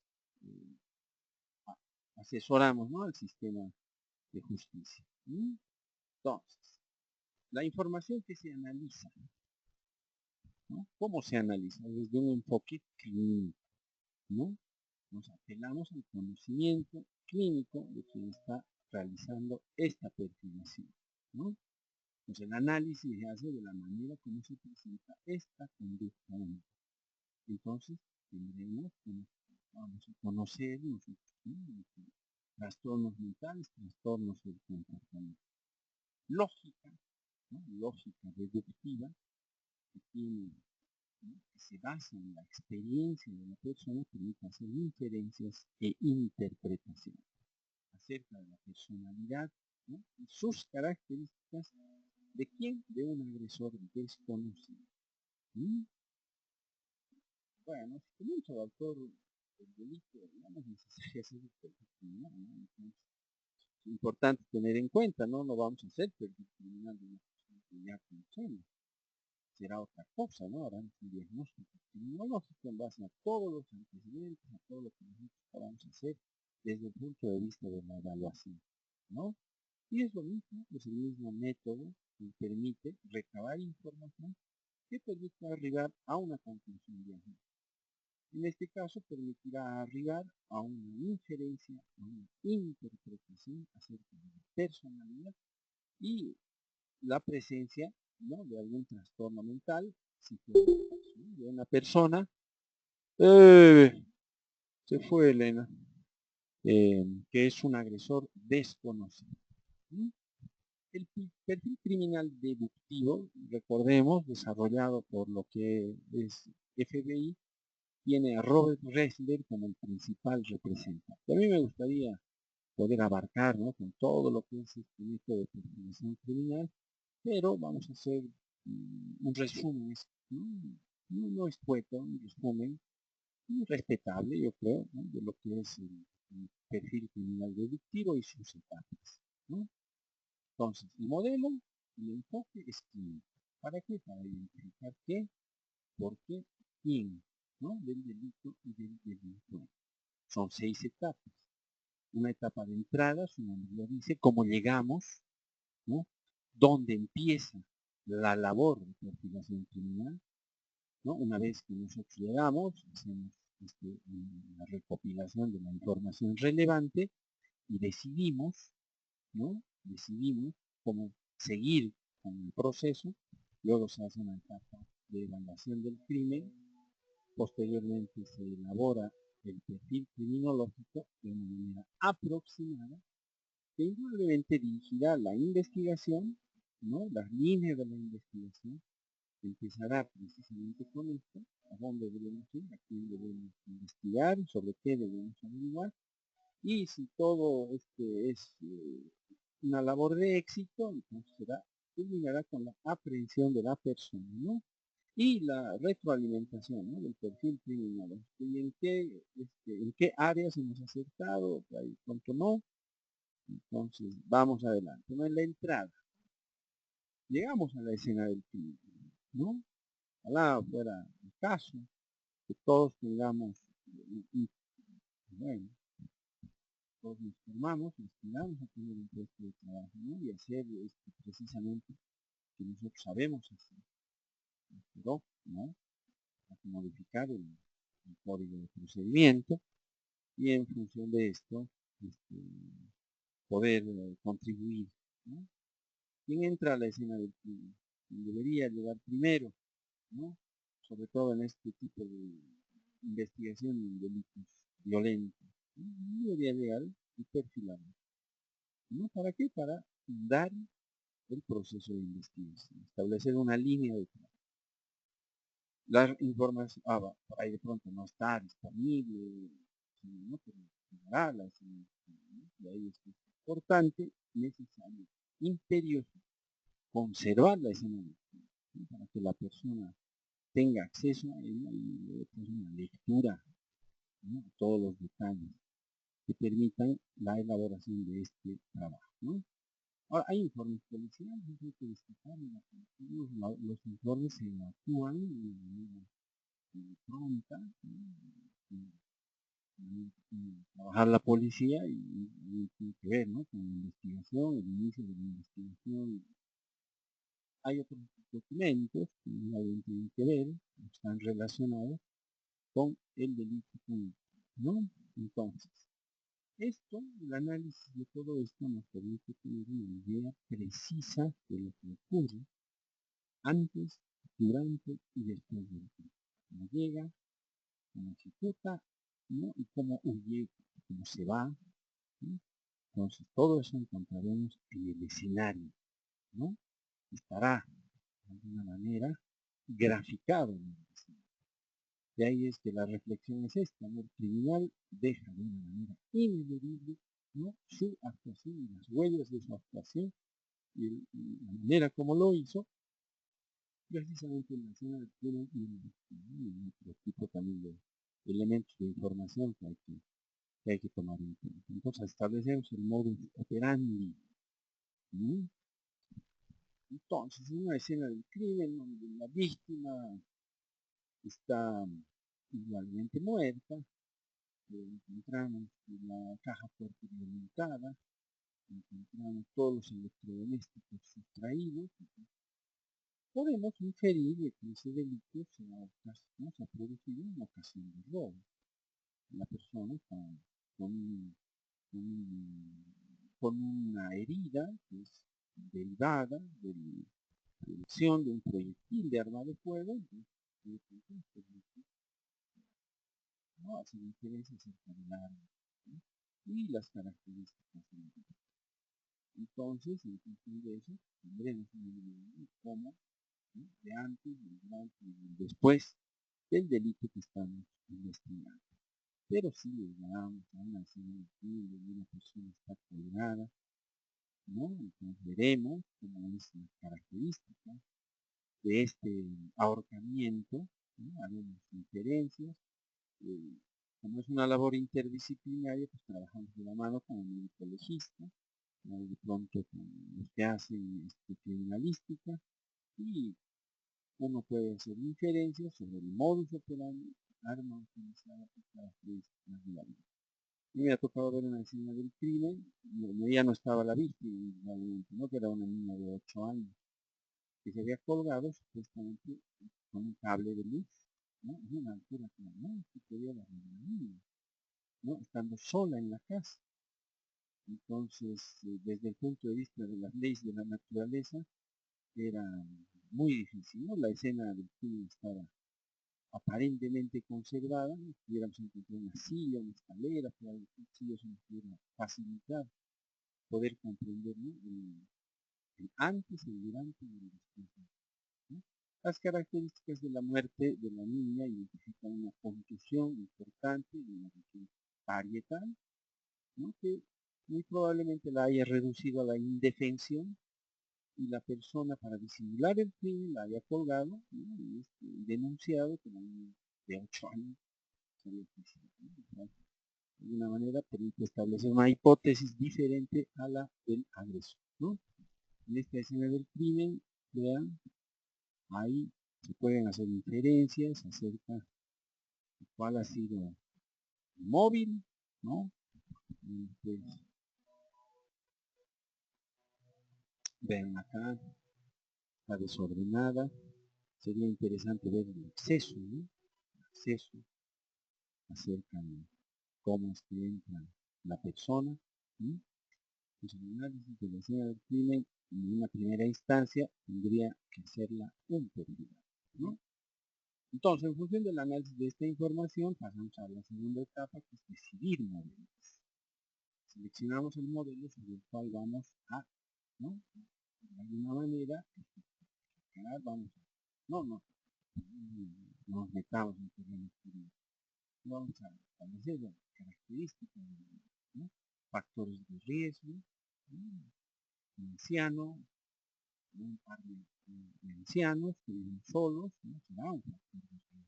asesoramos, ¿no? Al sistema de justicia. Entonces, la información que se analiza, ¿no? ¿Cómo se analiza? Desde un enfoque clínico, ¿no? Nos apelamos al conocimiento clínico de quien está realizando esta perfilación, ¿no? Pues el análisis se hace de la manera como se presenta esta conducta humana. Entonces, tendremos vamos a conocer nosotros, ¿no? Trastornos mentales, trastornos del comportamiento. Lógica, ¿no? Lógica deductiva, que tiene, ¿no? Que se basa en la experiencia de la persona, permite hacer inferencias e interpretaciones acerca de la personalidad, ¿no? Y sus características de quién, de un agresor desconocido. ¿Mm? Bueno, si comienza el autor del delito, no es necesario hacer el perfil criminal, ¿no? Entonces, es importante tener en cuenta, ¿no? No vamos a hacer perfil criminal de una persona que ya conocemos. Será otra cosa, ¿no? Harán un diagnóstico criminológico en base a todos los antecedentes, a todo lo que nosotros podamos hacer desde el punto de vista de la evaluación, ¿no? Y es lo mismo, es el mismo método que permite recabar información que permite arribar a una conclusión diagnóstica. En este caso permitirá arribar a una inferencia, a una interpretación acerca de la personalidad y la presencia, ¿no? De algún trastorno mental, si fuera el caso, ¿no? De una persona, se fue Elena, que es un agresor desconocido. ¿Sí? El perfil criminal deductivo, recordemos, desarrollado por lo que es FBI, tiene a Robert Ressler como el principal representante. A mí me gustaría poder abarcar, ¿no? Con todo lo que es este método de perfilación criminal, pero vamos a hacer un resumen, ¿no? No escueto, un resumen muy respetable, yo creo, ¿no? De lo que es el perfil criminal deductivo y sus etapas, ¿no? Entonces, el modelo, el enfoque es clínico. ¿Para qué? Para identificar qué, por qué, quién, ¿no? Del delito y del delincuente. Son 6 etapas. Una etapa de entrada, su nombre lo dice, cómo llegamos, ¿no? Dónde empieza la labor de perfilación criminal, ¿no? Una vez que nosotros llegamos, hacemos una recopilación de la información relevante y decidimos, ¿no? Decidimos cómo seguir con el proceso. Luego se hace una etapa de evaluación del crimen. Posteriormente se elabora el perfil criminológico de una manera aproximada que indudablemente dirigirá la investigación, ¿no? Las líneas de la investigación. Empezará precisamente con esto, a dónde debemos ir, a quién debemos investigar, sobre qué debemos averiguar, y si todo es una labor de éxito, entonces culminará con la aprehensión de la persona, ¿no? Y la retroalimentación, ¿no? Del perfil criminal, y en qué áreas hemos acertado, ahí pronto no, entonces vamos adelante, ¿no? En la entrada, llegamos a la escena del crimen, ¿no? Ojalá fuera el caso, que todos tengamos, bueno, todos nos formamos, aspiramos a tener un puesto de trabajo, ¿no? Y hacer precisamente que nosotros sabemos hacer, pero, ¿no? Hay que modificar el código de procedimiento y en función de esto, este, poder contribuir, ¿no? ¿Quién entra a la escena del crimen? ¿Quién debería llegar primero, ¿no? Sobre todo en este tipo de investigación en delitos violentos. ¿No? Debería llegar y perfilarlo. ¿No? ¿Para qué? Para dar el proceso de investigación, establecer una línea de trabajo. La información, por ahí de pronto no está disponible, ¿no? Pero y ahí es importante, necesario, imperioso, conservar la escena del crimen, ¿no? Para que la persona tenga acceso a ella y una lectura, ¿no? Todos los detalles que permitan la elaboración de este trabajo, ¿no? Ahora, hay informes policiales, hay que destacar, los informes se actúan de manera pronta, ¿no? Trabajar la policía y tiene que ver, ¿no? Con la investigación, el inicio de la investigación. Hay otros documentos que tienen que ver, están relacionados con el delito público, ¿no? Entonces, el análisis de todo esto nos permite tener una idea precisa de lo que ocurre antes, durante y después del crimen. Cómo llega, cómo ejecuta ¿no? Y cómo huye, cómo se va, ¿no? Entonces, todo eso encontraremos en el escenario, ¿no? Estará, de alguna manera, graficado en el escenario. De ahí es que la reflexión es esta, ¿no? El criminal deja de una manera ineludible, ¿no? Su actuación y las huellas de su actuación y la manera como lo hizo, precisamente en la escena del crimen y otro tipo también de elementos de información que hay que tomar en cuenta. Entonces establecemos el modus operandi, ¿no? Entonces, en una escena del crimen donde la víctima está igualmente muerta, encontramos la caja fuerte violentada, encontramos todos los electrodomésticos sustraídos, podemos inferir de que ese delito se ha producido en ocasión de robo. La persona está con, con una herida que es derivada de la emisión de un proyectil de arma de fuego, ¿no? Hace diferencia acerca del arma, ¿no? Y las características del arma. Entonces, en función de eso, tendremos un cómo, ¿no? De antes, del durante y después del delito que estamos investigando. Pero si llegamos a una escena donde una persona está colgada, ¿no? Entonces veremos cómo es la característica de este ahorcamiento, ¿no? Haremos inferencias. eh, Como es una labor interdisciplinaria, pues trabajamos de la mano con el médico legista, ¿no? De pronto con los que hacen criminalística, y uno puede hacer inferencias sobre el modus operandi, arma utilizada y características de la vida. Y me ha tocado ver una escena del crimen, donde ya no estaba la víctima, ¿no? Que era una niña de 8 años, que se había colgado supuestamente con un cable de luz, ¿no? En una altura que no se podía la niña, ¿no? Estando sola en la casa. Entonces, desde el punto de vista de las leyes de la naturaleza, era muy difícil, ¿no? La escena del crimen estaba aparentemente conservada, ¿no? Pudiéramos encontrar una silla, una escalera, pero el cuchillo se nos pudiera facilitar poder comprender, ¿no? El antes, el durante y el después, ¿no? Las características de la muerte de la niña identifican una contusión importante de la región parietal, ¿no? Que muy probablemente la haya reducido a la indefensión, y la persona, para disimular el crimen, la haya colgado, ¿no? Y denunciado que la niña de 8 años se había suicidado, ¿no? De alguna manera permite establecer una hipótesis diferente a la del agresor, ¿no? En esta escena del crimen, vean, ahí se pueden hacer inferencias acerca de cuál ha sido el móvil, ¿no? Pues, vean acá, está desordenada. Sería interesante ver el exceso, ¿no? El exceso acerca de cómo es que entra la persona, ¿no? Pues el análisis de la escena del crimen en una primera instancia tendría que hacerla un perfil, ¿no? Entonces, en función del análisis de esta información, pasamos a la segunda etapa, que es decidir modelos. Seleccionamos el modelo sobre el cual vamos a, ¿no? De alguna manera, vamos a, no nos metamos en terrenos jurídicos. Vamos a establecer las características, ¿no? Factores de riesgo, ¿no? Anciano, un par de ancianos que viven solos, ¿no? Será un factor de riesgo,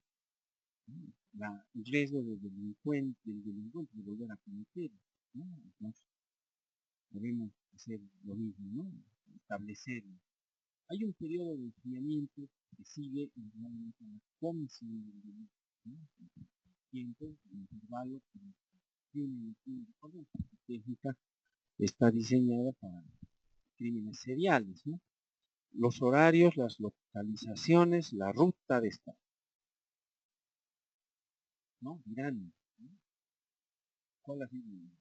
¿no? El riesgo del delincuente de volver a cometer, ¿no? Entonces, debemos hacer lo mismo, ¿no? Establecer. Hay un periodo de enfriamiento que sigue normalmente la comisión del delito, ¿no? Tiempo, intervalo, crimen, la técnica está diseñada para crímenes seriales, ¿no? Los horarios, las localizaciones, la ruta de esta, ¿no? Dirán, ¿no? ¿Cuál ha sido el delito?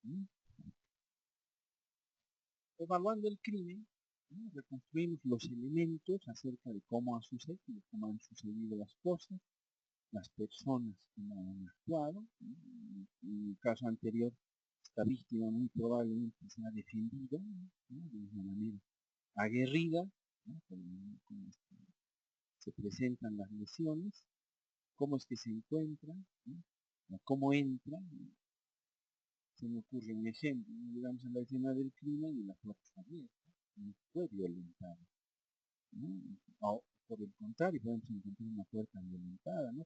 ¿No? Evaluando el crimen, ¿no? Reconstruimos los elementos acerca de cómo han sucedido, cómo han sucedido las cosas, las personas que han actuado. En el caso anterior, esta víctima muy probablemente se ha defendido, ¿no? De una manera aguerrida, ¿no? Se presentan las lesiones, cómo es que se encuentran, ¿no? Cómo entran. Se me ocurre un ejemplo, ¿no? Llegamos a la escena del crimen y la puerta está abierta, no fue violentada, ¿no? O por el contrario, podemos encontrar una puerta violentada, ¿no?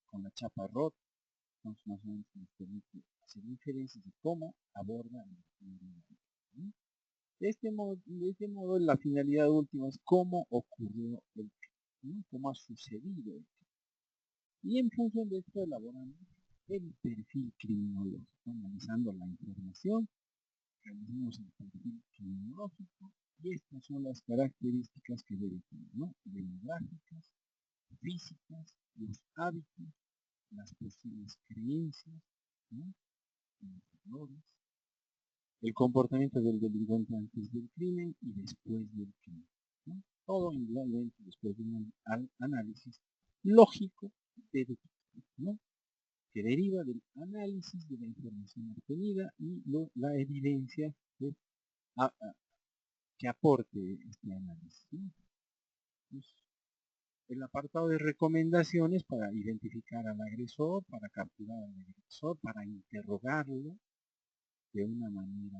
Con la chapa rota. Entonces, más o menos nos permite hacer inferencias de cómo aborda el crimen, ¿no? De este modo, la finalidad última es cómo ocurrió el crimen, ¿no? Cómo ha sucedido el crimen. Y en función de esto elaboramos el perfil criminológico, analizando la información, realizamos el perfil criminológico y estas son las características que debe tener, ¿no? Demográficas, físicas, los hábitos, las posibles creencias, ¿no? Los valores, el comportamiento del delincuente antes del crimen y después del crimen, ¿no? Todo individualmente después de un análisis lógico deductivo, ¿no? Que deriva del análisis de la información obtenida y la evidencia que, que aporte este análisis, ¿no? Pues, el apartado de recomendaciones para identificar al agresor, para capturar al agresor, para interrogarlo de una manera,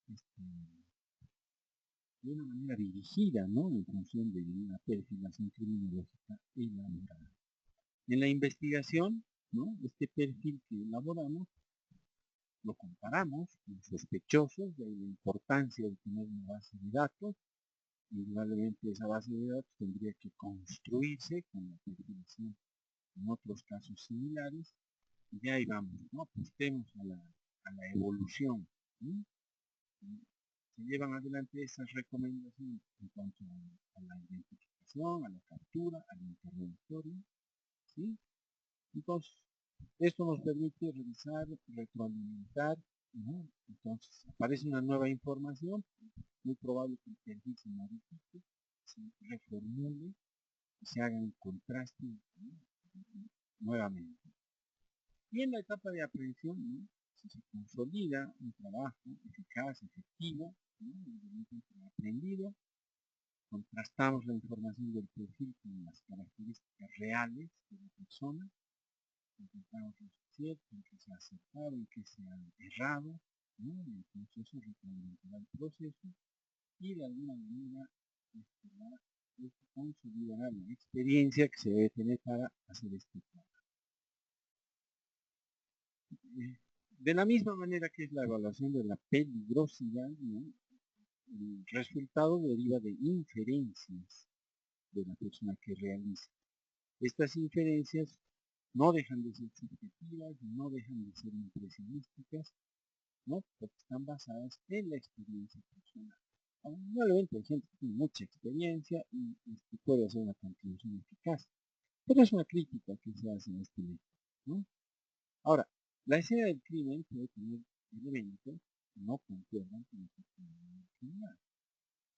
este, dirigida, ¿no? En función de una perfilación criminológica elaborada. En la investigación, ¿no? Este perfil que elaboramos lo comparamos con sospechosos, de la importancia de tener una base de datos. Indudablemente esa base de datos tendría que construirse con la perfilación en otros casos similares. Y ahí vamos, ¿no? Apostemos a la evolución, ¿no? Se llevan adelante esas recomendaciones en cuanto a la identificación, a la captura, al interrogatorio, ¿sí? Entonces, esto nos permite revisar, retroalimentar, ¿no? Entonces, aparece una nueva información, muy probable que el perfil se modifique, se reformule, se haga un contraste, ¿no? Nuevamente. Y en la etapa de aprehensión, ¿no? Si se consolida un trabajo eficaz, efectivo, ¿no? El aprendido, contrastamos la información del perfil con las características reales de la persona, encontramos lo cierto, en que se ha acertado, en que se ha errado, ¿no? Entonces eso retroalimentará el proceso y de alguna manera consolidará la experiencia que se debe tener para hacer este trabajo. De la misma manera que es la evaluación de la peligrosidad, ¿no? El resultado deriva de inferencias de la persona que realiza. Estas inferencias no dejan de ser subjetivas, no dejan de ser impresionísticas, ¿no? Porque están basadas en la experiencia personal. Probablemente hay gente que tiene mucha experiencia y puede hacer una contribución eficaz, pero es una crítica que se hace a este método, ¿no? Ahora, la escena del crimen puede tener elementos que no concuerdan con el procedimiento criminal,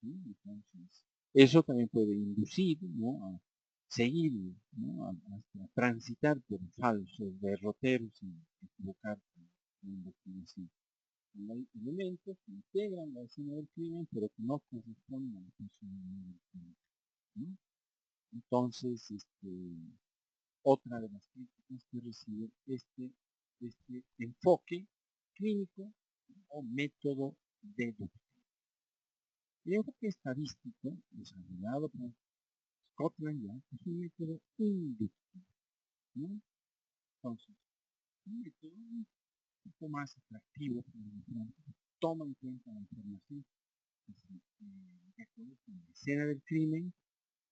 ¿sí? Entonces, eso también puede inducir, ¿no? A seguir, ¿no? A transitar por falsos derroteros y equivocar la investigación. Hay elementos que integran la escena del crimen, pero que no corresponden a la funcionalidad del crimen, ¿no? Entonces, otra de las críticas que recibe este enfoque clínico o método deductivo. El enfoque estadístico desarrollado por Scotland Yard es un método inductivo, ¿no? Entonces, un método un poco más atractivo, toma en cuenta la información que se recoge en la escena del crimen,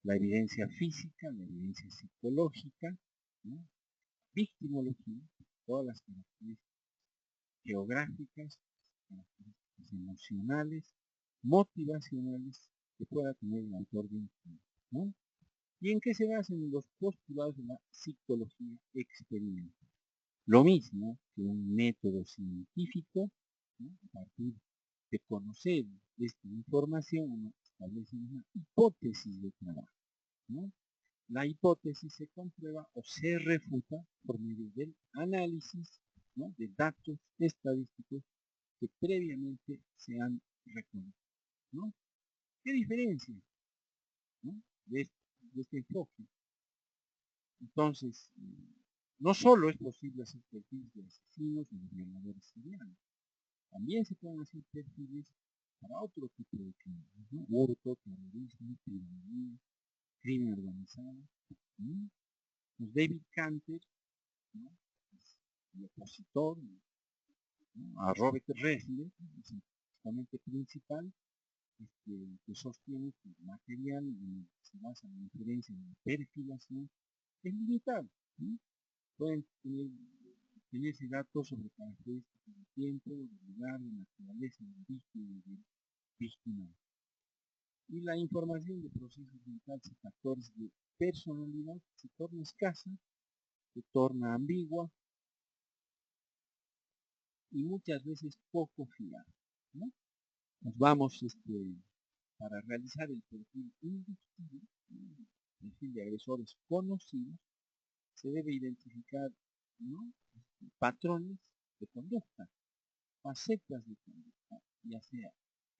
la evidencia física, la evidencia psicológica, ¿no? Victimología, todas las características geográficas, características emocionales, motivacionales que pueda tener el autor de un crimen, ¿no? ¿Y en qué se basan los postulados de la psicología experimental? Lo mismo que un método científico, ¿no? A partir de conocer esta información, uno establece una hipótesis de trabajo, ¿no? La hipótesis se comprueba o se refuta por medio del análisis, ¿no?, de datos estadísticos que previamente se han reconocido, ¿no? ¿Qué diferencia, ¿no?, de este enfoque? Entonces, no solo es posible hacer perfiles de asesinos y de violadores seriales, también se pueden hacer perfiles para otro tipo de crímenes, ¿no? Hurto, terrorismo, piratería, crimen organizado, ¿no? Pues David Canter, ¿no?, es el opositor, ¿no?, a Robert Ressler, es el exponente principal, que sostiene que el material en el que se basa la inferencia de la perfilación es limitado, ¿no? Pueden tenerse datos sobre características del tiempo, del lugar, de la naturaleza del víctima y del victimario. Y la información de procesos mentales y factores de personalidad se torna escasa, se torna ambigua y muchas veces poco fiable, ¿no? Nos vamos, para realizar el perfil inductivo, el perfil de agresores conocidos, se debe identificar, ¿no?, patrones de conducta, facetas de conducta, ya sea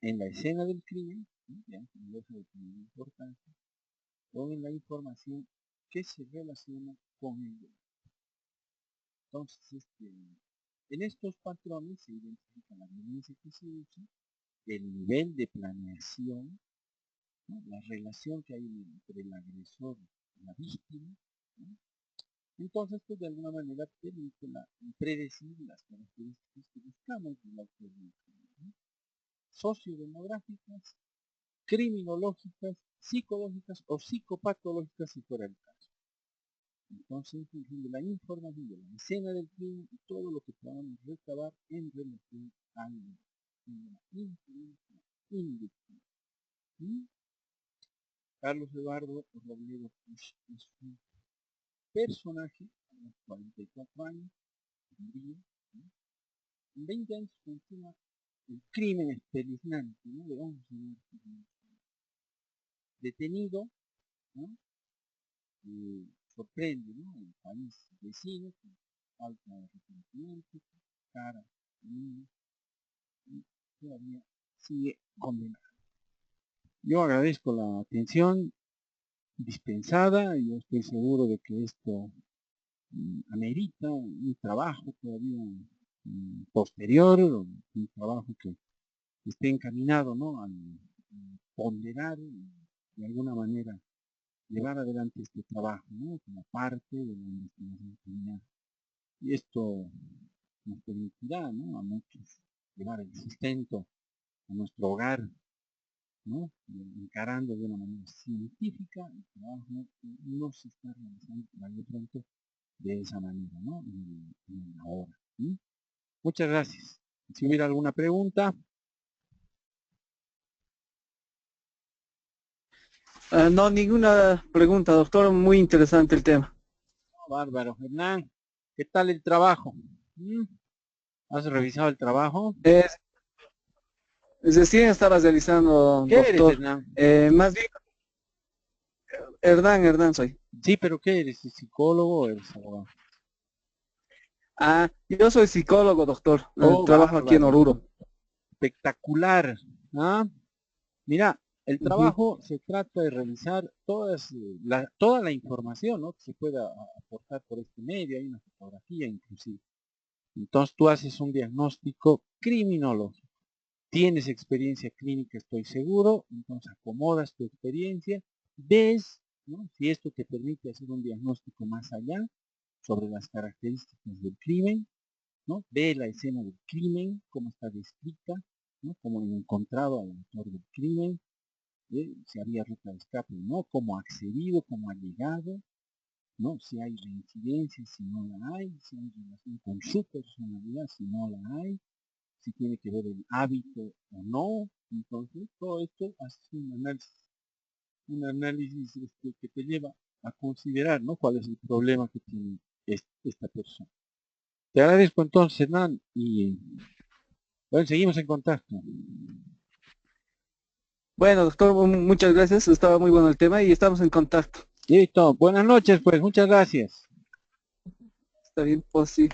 en la escena del crimen, ¿no?, ya que no deja de tener importancia, o en la información que se relaciona con el delito. Entonces, en estos patrones se identifica la violencia que se usa, el nivel de planeación, ¿no?, la relación que hay entre el agresor y la víctima, ¿no? Entonces, pues de alguna manera permite predecir las características que buscamos del autor del crimen, ¿no?, sociodemográficas, criminológicas, psicológicas o psicopatológicas si fuera el caso. Entonces, en función de la información de la escena del crimen y todo lo que podamos recabar en relación a la influencia inductiva. Carlos Eduardo Robledo Puch es un personaje a los 44 años, tendría, ¿no?, en 20 años consuma el crimen espeluznante, ¿no?, de 11 muertos detenido, ¿no?, sorprende, ¿no?, el país vecino, con falta de reconocimiento, cara, niño, y todavía sigue condenado. Yo agradezco la atención dispensada y yo estoy seguro de que esto amerita un trabajo todavía posterior, un trabajo que esté encaminado, ¿no?, a ponderar y de alguna manera llevar adelante este trabajo, ¿no?, como parte de la investigación criminal. Y esto nos permitirá, ¿no?, a muchos llevar el sustento a nuestro hogar, ¿no?, encarando de una manera científica el trabajo que no se está realizando por ahí de pronto de esa manera, ¿no?, en la hora. Muchas gracias. Si hubiera alguna pregunta. No, ninguna pregunta, doctor. Muy interesante el tema. Bárbaro. Hernán, ¿qué tal el trabajo? ¿Has revisado el trabajo? Recién estaba realizando, ¿Qué eres, doctor. Hernán? Más bien, Hernán soy. Sí, pero ¿qué eres? ¿Psicólogo o eres abogado? Yo soy psicólogo, doctor. Oh, Trabajo aquí en bárbaro. Oruro. Espectacular. ¿Ah? Mira, el Ujú. trabajo se trata de revisar toda la información, ¿no?, que se pueda aportar por este medio. Hay una fotografía inclusive. Entonces tú haces un diagnóstico criminológico. Tienes experiencia clínica, estoy seguro, entonces acomodas tu experiencia, ves, ¿no?, si esto te permite hacer un diagnóstico más allá sobre las características del crimen, ¿no? Ve la escena del crimen, cómo está descrita, ¿no?, cómo han encontrado al autor del crimen, si había ruta de escape o no, cómo ha accedido, cómo ha llegado, ¿no?, si hay reincidencia, si no la hay, si hay relación con su personalidad, si no la hay, si tiene que ver el hábito o no. Entonces, todo esto hace un análisis que te lleva a considerar, ¿no?, cuál es el problema que tiene esta persona. Te agradezco entonces, Hernán, y bueno, seguimos en contacto. Bueno, doctor, muchas gracias. Estaba muy bueno el tema y estamos en contacto. Listo, buenas noches, pues, muchas gracias. Está bien, pues sí.